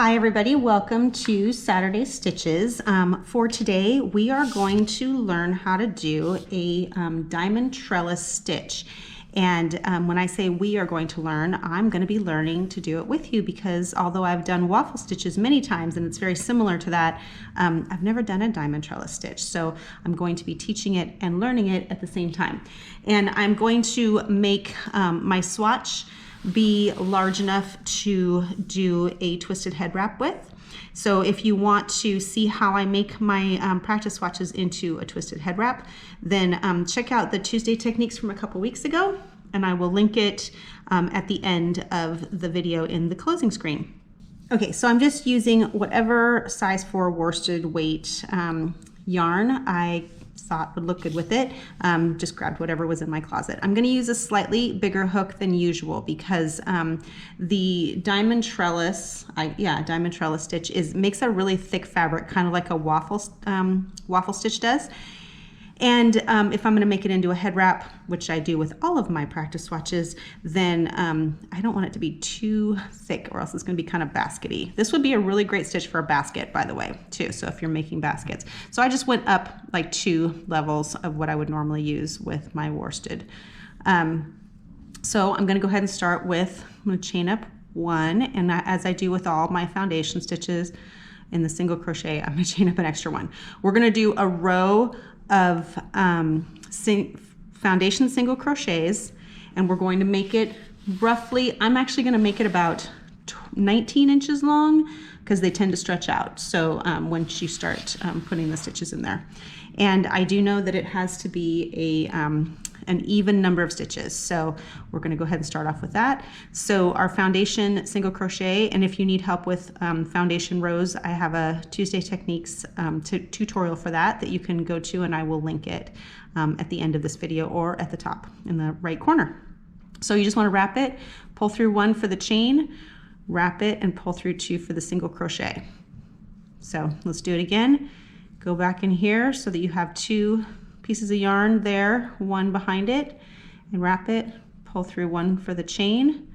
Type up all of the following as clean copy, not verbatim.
Hi everybody, welcome to Saturday Stitches. For today we are going to learn how to do a diamond trellis stitch. And when I say we are going to learn, I'm going to be learning to do it with you, because although I've done waffle stitches many times and it's very similar to that, I've never done a diamond trellis stitch. So I'm going to be teaching it and learning it at the same time. And I'm going to make my swatch be large enough to do a twisted head wrap with. So if you want to see how I make my practice swatches into a twisted head wrap, then check out the Tuesday techniques from a couple weeks ago, and I will link it at the end of the video in the closing screen. Okay, so I'm just using whatever size 4 worsted weight yarn I thought would look good with it. Just grabbed whatever was in my closet. I'm going to use a slightly bigger hook than usual because the diamond trellis, diamond trellis stitch makes a really thick fabric, kind of like a waffle stitch does. And if I'm going to make it into a head wrap, which I do with all of my practice swatches, then I don't want it to be too thick, or else it's going to be kind of baskety. This would be a really great stitch for a basket, by the way, too. So if you're making baskets. So I just went up like 2 levels of what I would normally use with my worsted. So I'm going to go ahead and start with, I'm going to chain up 1, and as I do with all my foundation stitches in the single crochet, I'm going to chain up an extra 1. We're going to do a row of foundation single crochets, and we're going to make it roughly, I'm actually going to make it about 19 inches long because they tend to stretch out. So once you start putting the stitches in there, and I do know that it has to be an even number of stitches. So we're going to go ahead and start off with that. So our foundation single crochet, and if you need help with foundation rows, I have a Tuesday Techniques tutorial for that you can go to, and I will link it at the end of this video or at the top in the right corner. So you just want to wrap it, pull through 1 for the chain, wrap it, and pull through 2 for the single crochet. So let's do it again. Go back in here so that you have 2 pieces of yarn there, 1 behind it, and wrap it, pull through 1 for the chain,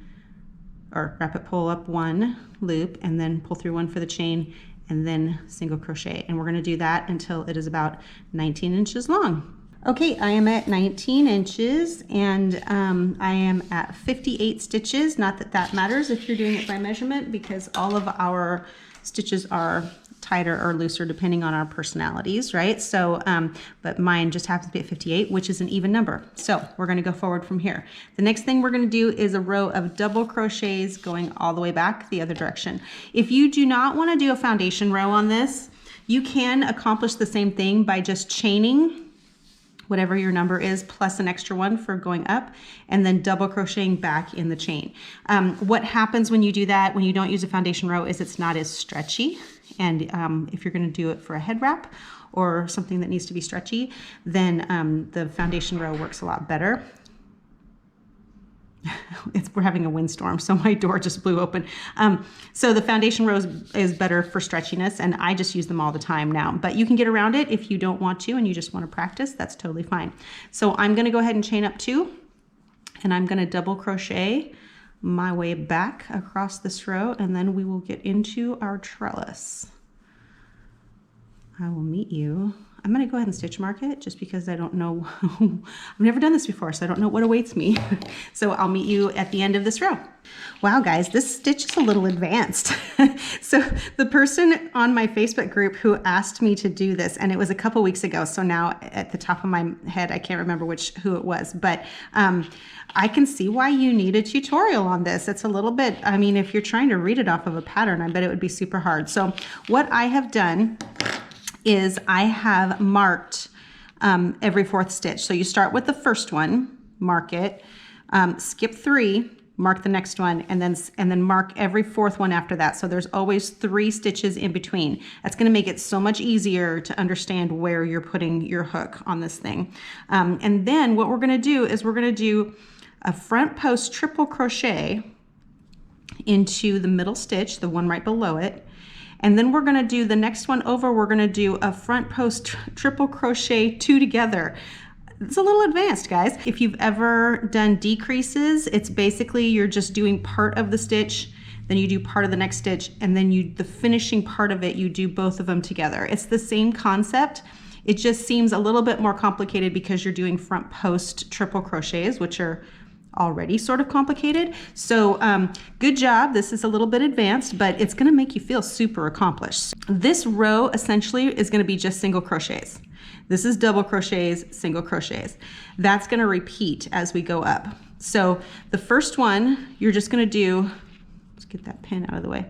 or wrap it, pull up 1 loop, and then pull through 1 for the chain, and then single crochet. And we're going to do that until it is about 19 inches long. Okay, I am at 19 inches, and I am at 58 stitches. Not that that matters if you're doing it by measurement, because all of our stitches are tighter or looser depending on our personalities, right? So, but mine just happens to be at 58, which is an even number. So we're going to go forward from here. The next thing we're going to do is a row of double crochets going all the way back the other direction. If you do not want to do a foundation row on this, you can accomplish the same thing by just chaining whatever your number is plus an extra 1 for going up, and then double crocheting back in the chain. What happens when you do that, when you don't use a foundation row, is it's not as stretchy. And if you're going to do it for a head wrap or something that needs to be stretchy, then the foundation row works a lot better. We're having a windstorm, so my door just blew open. So the foundation row is better for stretchiness, and I just use them all the time now. But you can get around it if you don't want to and you just want to practice. That's totally fine. So I'm going to go ahead and chain up 2, and I'm going to double crochet my way back across this row, and then we will get into our trellis. I will meet you. I'm going to go ahead and stitch mark it just because I don't know. I've never done this before, so I don't know what awaits me. So I'll meet you at the end of this row. Wow, guys, this stitch is a little advanced. So the person on my Facebook group who asked me to do this, and it was a couple weeks ago, so now at the top of my head, I can't remember who it was, but I can see why you need a tutorial on this. It's a little bit, I mean, if you're trying to read it off of a pattern, I bet it would be super hard. So what I have done is I have marked every 4th stitch. So you start with the first one, mark it, skip 3, mark the next one, and then mark every 4th one after that. So there's always 3 stitches in between. That's going to make it so much easier to understand where you're putting your hook on this thing. And then what we're going to do is we're going to do a front post triple crochet into the middle stitch, the one right below it. And then we're going to do the next one over, we're going to do a front post triple crochet 2 together. It's a little advanced, guys. If you've ever done decreases, it's basically you're just doing part of the stitch, then you do part of the next stitch, and then the finishing part of it, you do both of them together. It's the same concept. It just seems a little bit more complicated because you're doing front post triple crochets, which are already sort of complicated. So good job. This is a little bit advanced, but it's going to make you feel super accomplished. This row essentially is going to be just single crochets. This is double crochets, single crochets. That's going to repeat as we go up. So the first one, you're just going to do, let's get that pin out of the way.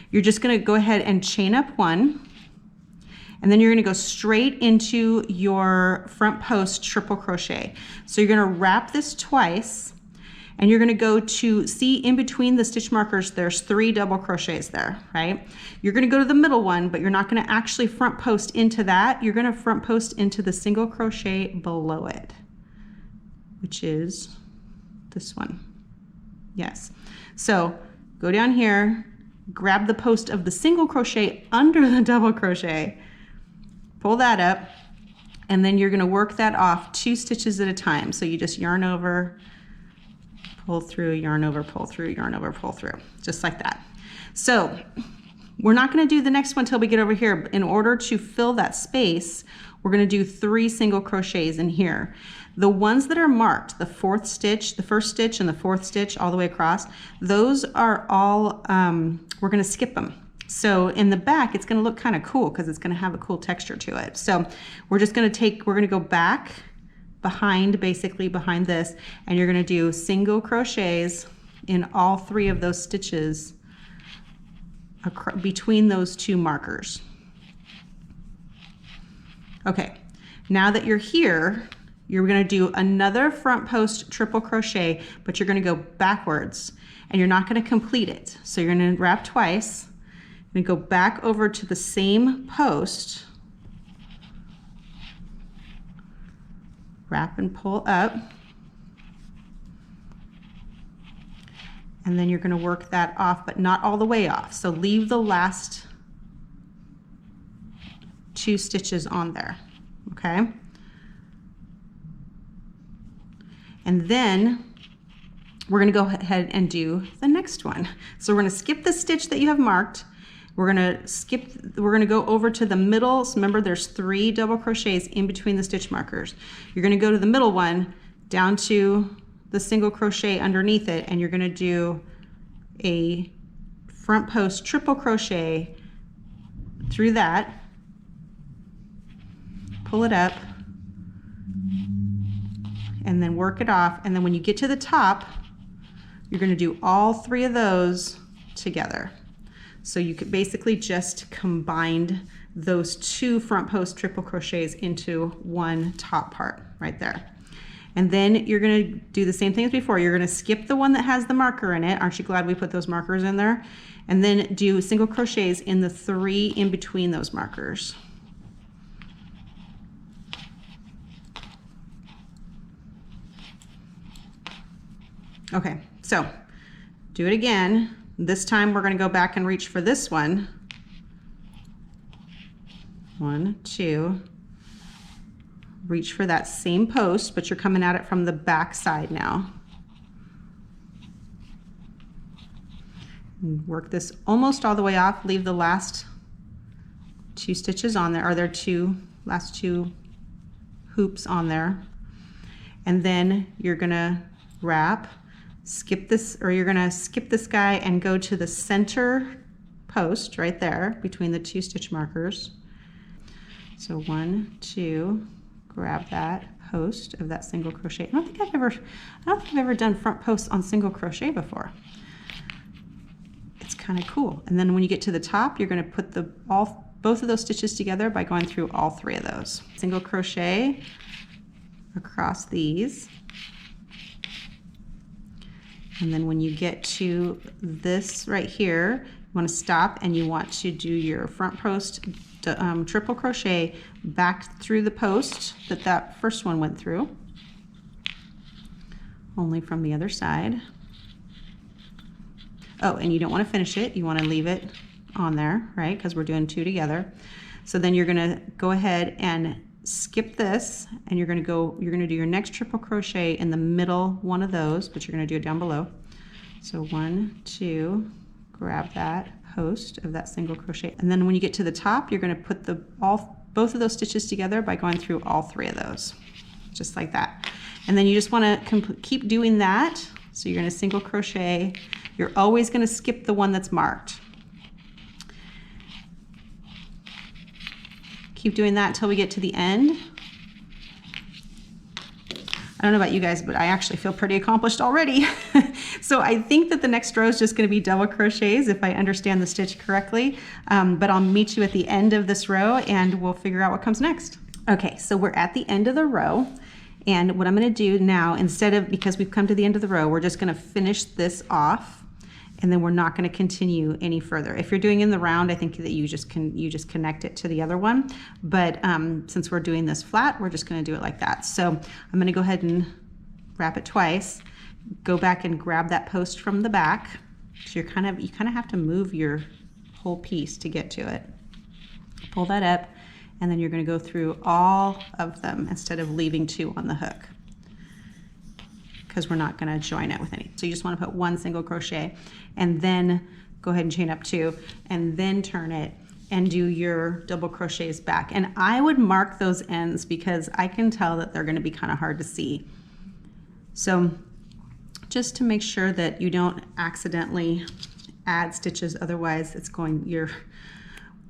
You're just going to go ahead and chain up one, and then you're going to go straight into your front post triple crochet. So you're going to wrap this twice, and you're going to go to, see in between the stitch markers, there's 3 double crochets there, right? You're going to go to the middle one, but you're not going to actually front post into that. You're going to front post into the single crochet below it, which is this one. Yes. So go down here, grab the post of the single crochet under the double crochet, pull that up, and then you're going to work that off 2 stitches at a time. So you just yarn over, pull through, yarn over, pull through, yarn over, pull through, just like that. So we're not going to do the next one till we get over here. In order to fill that space, we're going to do 3 single crochets in here. The ones that are marked, the 4th stitch, the 1st stitch, and the 4th stitch all the way across, those are all, we're going to skip them. So in the back, it's going to look kind of cool because it's going to have a cool texture to it. So we're just going to we're going to go back behind, basically behind this, and you're going to do single crochets in all 3 of those stitches between those 2 markers. Okay, now that you're here, you're going to do another front post triple crochet, but you're going to go backwards, and you're not going to complete it. So you're going to wrap twice, and go back over to the same post, wrap and pull up, and then you're going to work that off, but not all the way off. So leave the last 2 stitches on there, okay? And then we're going to go ahead and do the next one. So we're going to skip the stitch that you have marked. We're going to go over to the middle. So remember, there's 3 double crochets in between the stitch markers. You're going to go to the middle one, down to the single crochet underneath it, and you're going to do a front post triple crochet through that, pull it up, and then work it off. And then when you get to the top, you're going to do all 3 of those together. So you could basically just combine those 2 front post triple crochets into one top part right there. And then you're going to do the same thing as before. You're going to skip the one that has the marker in it. Aren't you glad we put those markers in there? And then do single crochets in the 3 in between those markers. Okay, so do it again. This time we're going to go back and reach for this one. 1, 2. Reach for that same post, but you're coming at it from the back side now. And work this almost all the way off. Leave the last 2 stitches on there, or there are last 2 hoops on there. And then you're going to wrap, skip this, or you're going to skip this guy and go to the center post right there between the 2 stitch markers. So 1, 2, grab that post of that single crochet. I don't think I've ever done front posts on single crochet before. It's kind of cool. And then when you get to the top, you're going to put both of those stitches together by going through all 3 of those. Single crochet across these. And then when you get to this right here, you want to stop and you want to do your front post triple crochet back through the post that first one went through, only from the other side. Oh, and you don't want to finish it. You want to leave it on there, right? Because we're doing 2 together. So then you're going to go ahead and skip this, and you're going to do your next triple crochet in the middle one of those, but you're going to do it down below. So 1, 2, grab that post of that single crochet. And then when you get to the top, you're going to put both of those stitches together by going through all 3 of those, just like that. And then you just want to keep doing that. So you're going to single crochet. You're always going to skip the one that's marked. Keep doing that until we get to the end. I don't know about you guys, but I actually feel pretty accomplished already. So I think that the next row is just going to be double crochets if I understand the stitch correctly. But I'll meet you at the end of this row and we'll figure out what comes next. Okay, so we're at the end of the row. And what I'm going to do now, because we've come to the end of the row, we're just going to finish this off. And then we're not going to continue any further. If you're doing in the round, I think that you just connect it to the other one. But since we're doing this flat, we're just going to do it like that. So I'm going to go ahead and wrap it twice. Go back and grab that post from the back. So you kind of have to move your whole piece to get to it. Pull that up, and then you're going to go through all of them instead of leaving 2 on the hook, because we're not going to join it with any. So you just want to put 1 single crochet and then go ahead and chain up 2 and then turn it and do your double crochets back. And I would mark those ends because I can tell that they're going to be kind of hard to see. So just to make sure that you don't accidentally add stitches, otherwise it's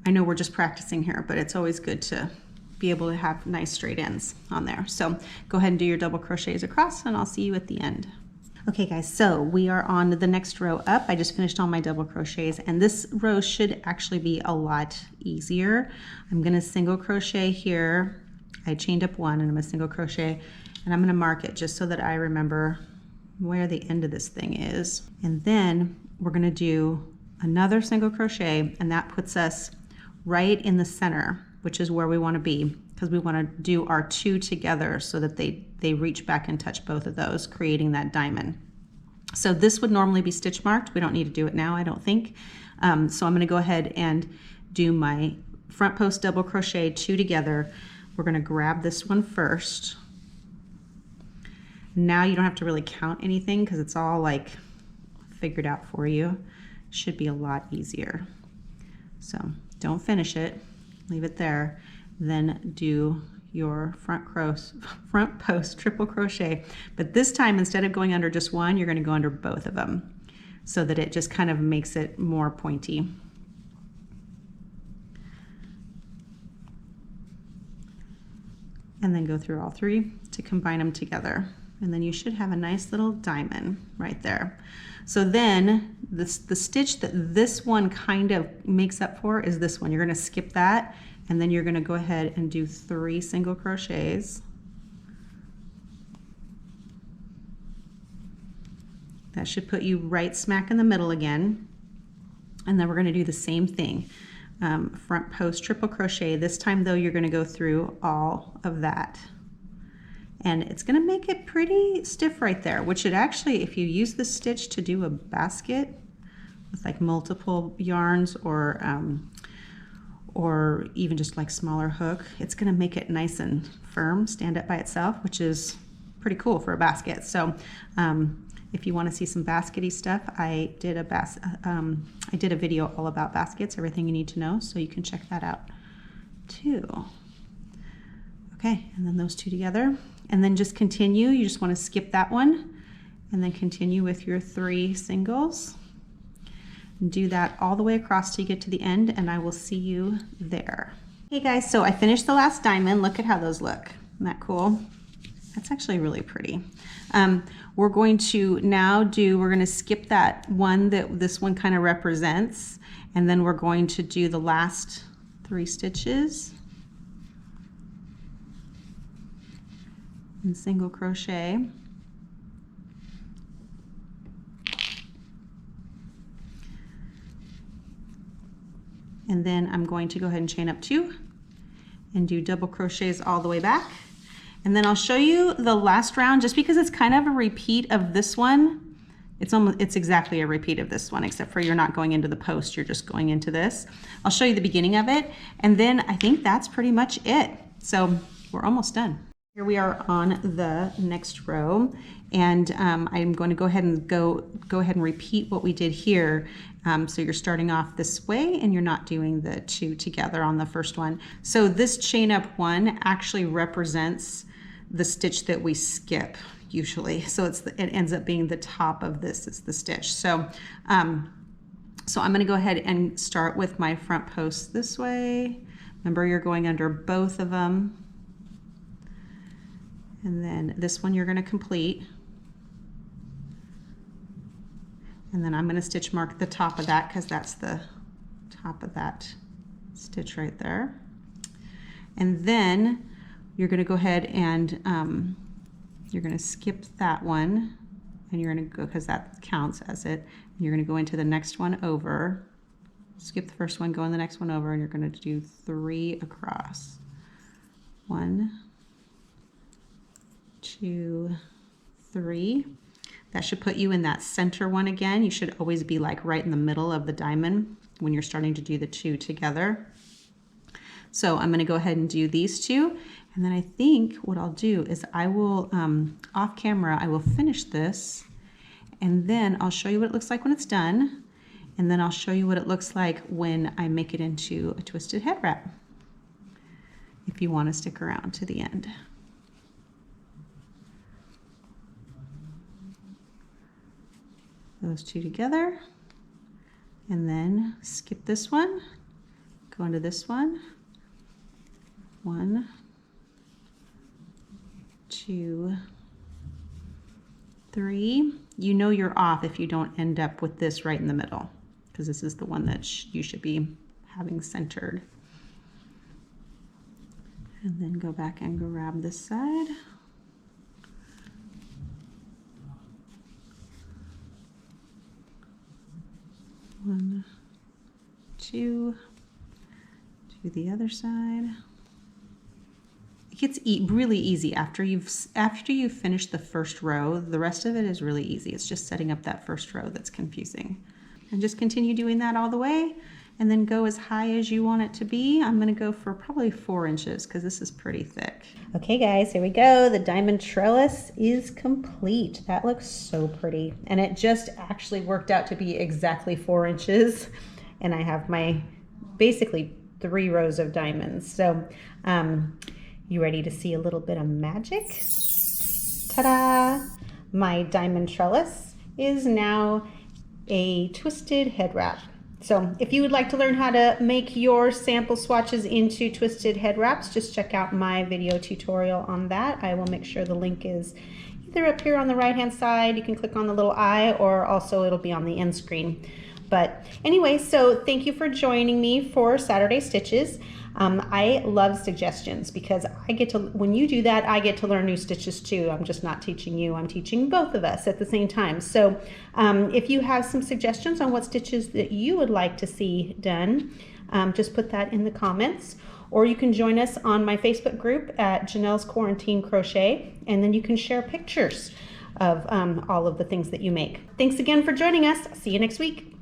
I know we're just practicing here, but it's always good to be able to have nice straight ends on there. So go ahead and do your double crochets across and I'll see you at the end. Okay guys, so we are on the next row up. I just finished all my double crochets and this row should actually be a lot easier. I'm going to single crochet here. I chained up 1 and I'm going to single crochet and I'm going to mark it just so that I remember where the end of this thing is. And then we're going to do another single crochet and that puts us right in the center, which is where we want to be, because we want to do our 2 together so that they reach back and touch both of those, creating that diamond. So this would normally be stitch marked. We don't need to do it now, I don't think. So I'm going to go ahead and do my front post double crochet 2 together. We're going to grab this one first. Now you don't have to really count anything because it's all like figured out for you. Should be a lot easier. So don't finish it. Leave it there, then do your front post triple crochet. But this time, instead of going under just 1, you're going to go under both of them so that it just kind of makes it more pointy. And then go through all 3 to combine them together. And then you should have a nice little diamond right there. So then the stitch that this one kind of makes up for is this one. You're going to skip that and then you're going to go ahead and do 3 single crochets. That should put you right smack in the middle again. And then we're going to do the same thing. Front post triple crochet. This time though, you're going to go through all of that. And it's going to make it pretty stiff right there, which should actually, if you use this stitch to do a basket with like multiple yarns or even just like smaller hook, it's going to make it nice and firm, stand up by itself, which is pretty cool for a basket. So if you want to see some baskety stuff, I did a video all about baskets, everything you need to know, so you can check that out too. Okay, and then those 2 together. And then just continue. You just want to skip that one and then continue with your 3 singles. And do that all the way across till you get to the end, and I will see you there. Hey guys, so I finished the last diamond. Look at how those look. Isn't that cool? That's actually really pretty. We're going to now we're going to skip that one that this one kind of represents, and then we're going to do the last 3 stitches. And single crochet. And then I'm going to go ahead and chain up 2 and do double crochets all the way back. And then I'll show you the last round, just because it's kind of a repeat of this one. It's exactly a repeat of this one, except for you're not going into the post, you're just going into this. I'll show you the beginning of it, and then I think that's pretty much it. So we're almost done. Here we are on the next row, and I'm going to go ahead and repeat what we did here. So you're starting off this way, and you're not doing the two together on the first one. So this chain up one actually represents the stitch that we skip usually. So it ends up being the top of this is the stitch. So so I'm going to go ahead and start with my front post this way. Remember, you're going under both of them. And then this one you're going to complete. And then I'm going to stitch mark the top of that because that's the top of that stitch right there. And then you're going to go ahead and you're going to skip that one, and you're going to go, because that counts as it, and you're going to go into the next one over. Skip the first one, go in the next one over, and you're going to do 3 across. 1, 2, 3. That should put you in that center one again. You should always be like right in the middle of the diamond when you're starting to do the 2 together. So I'm going to go ahead and do these 2, and then I think what I'll do is I will off camera I will finish this, and then I'll show you what it looks like when it's done, and then I'll show you what it looks like when I make it into a twisted head wrap, if you want to stick around to the end. Those 2 together, and then skip this one, go into this one. 1, 2, 3. You know you're off if you don't end up with this right in the middle, because this is the one that you should be having centered. And then go back and grab this side. One, 2, do the other side. It gets really easy after you've finished the first row. The rest of it is really easy. It's just setting up that first row that's confusing. And just continue doing that all the way, and then go as high as you want it to be. I'm going to go for probably 4 inches because this is pretty thick. Okay guys, here we go. The diamond trellis is complete. That looks so pretty, and it just actually worked out to be exactly 4 inches, and I have my basically 3 rows of diamonds. So you ready to see a little bit of magic? Ta-da! My diamond trellis is now a twisted head wrap. So if you would like to learn how to make your sample swatches into twisted head wraps, just check out my video tutorial on that. I will make sure the link is either up here on the right hand side, you can click on the little eye, or also it'll be on the end screen. But anyway, so thank you for joining me for Saturday Stitches. I love suggestions because when you do that, I get to learn new stitches too. I'm just not teaching you, I'm teaching both of us at the same time. So if you have some suggestions on what stitches that you would like to see done, just put that in the comments. Or you can join us on my Facebook group at Ginell's Quarantine Crochet, and then you can share pictures of all of the things that you make. Thanks again for joining us. See you next week.